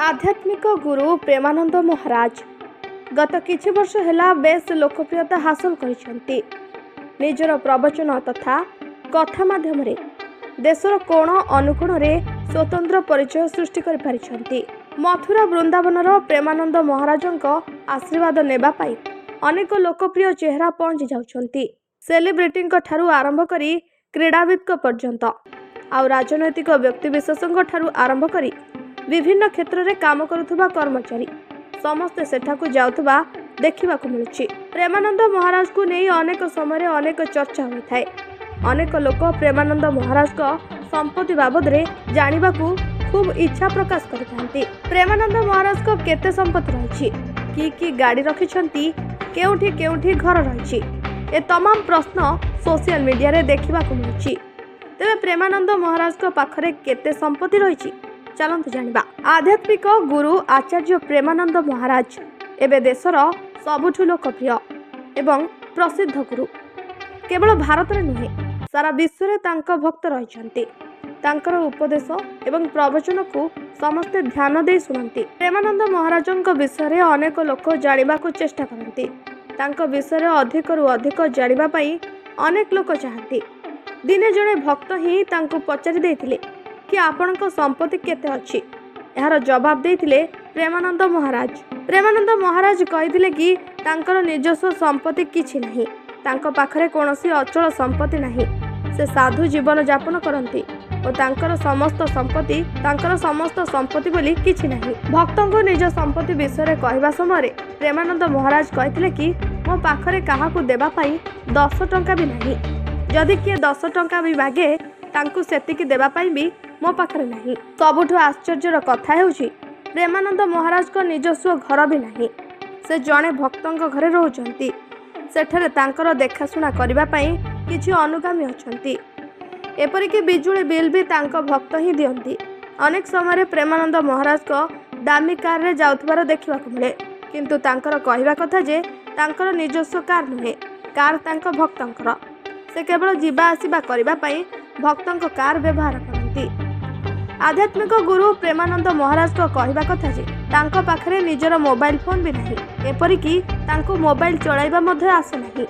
आध्यात्मिक गुरु प्रेमानंद महाराज गत किछि वर्ष हेला बेस लोकप्रियता हासिल करिसेंती। निजर प्रवचन तथा कथा माध्यम देशर कोण अनुकोण स्वतंत्र परिचय सृष्टि कर पारिछंती। मथुरा वृंदावनर प्रेमानंद महाराजंक आशीर्वाद नेबा पाई अनेक लोकप्रिय चेहरा पहुंची जाउछंती। सेलिब्रिटींक ठारू आरंभ करी क्रीड़ाविद पर्यंत आउ राजनैतिक व्यक्तिविशेषों ठारू आरंभ करी विभिन्न क्षेत्र में काम करुवा कर्मचारी समस्ते सेठाकु जाउथबा देखिबाकु मिलुछि। प्रेमानंद महाराज को नहीं अनेक समय अनेक चर्चा होता है। अनेक लोक प्रेमानंद महाराज को संपत्ति बाबद रे जानिबाकु खूब इच्छा प्रकाश करथांती। प्रेमानंद महाराज को केते संपत्ति रहिछि, की गाड़ी रखिछंती, केउठी केउठी घर रहिछि, ए तमाम प्रश्न सोशल मीडिया रे देखिबाकु मिलुछि। तेबे प्रेमानंद महाराज को पाखरे केते संपत्ति रहिछि चलंतु जानिबा। आध्यात्मिक गुरु आचार्य प्रेमानंद महाराज एबे देशर सबुठु लोकप्रिय एवं प्रसिद्ध गुरु। केवल भारत में नुहे सारा विश्व में तांका भक्त रहिछंती। तांकर उपदेश एवं प्रवचन को समस्ते ध्यान दे सुनती। प्रेमानंद महाराजंक विषय अनेक लोक जानिबा को चेष्टा करती। तांका विषय अधिक रु अधिक जानिबा पई अनेक लोक चाहती। दिने जड़े भक्त ही तांको पचारि देथिले कि आपणक संपत्ति केते अछि। यार जवाब देथिले प्रेमानंद महाराज। प्रेमानंद महाराज कहिथिले कि तांकर निजस्व संपत्ति किछि नाही, तांको पाखरे कोनोसी अचल संपत्ति नाही। से साधु जीवन यापन करती और तांकर समस्त संपत्ति बोली किछि नाही। भक्तों निज संपत्ति विषय कहवा समय प्रेमानंद महाराज कहिथिले कि मो पाखरे काहाकू देबा पई 10 टंका भी नाही। जदि किए 10 टंका भी मागे तांकू सेतिकी देबा पई भी मो पाखरे नाही। सबुठु आश्चर्यर कथा हेउछि प्रेमानंद महाराज को निजस्व घर भी नाही। से जड़े भक्तों घरे रोचंती। सेठरे तांकर देखाशुना करबा पई किछि अनुगामी अछंती। एपरिक बिजुली बिल भी तांको भक्त ही दियंती। अनेक समय प्रेमानंद महाराज को दामी कार रे जाउथबार देखिबाकु मिले, किंतु तांकर कहवा कथा जे तांकर निजस्व कार नुहे, कार तांको भक्तंकर। से केवल जीवा आसीबा करबा पई भक्तंक कार व्यवहार करती। आध्यात्मिक गुरु प्रेमानंद महाराज को कहवा कथा जे तांको पाखरे निजर मोबाइल फोन भी नहीं, एपरिकी तांको मोबाइल चलाइबा मध्य आसे नहीं।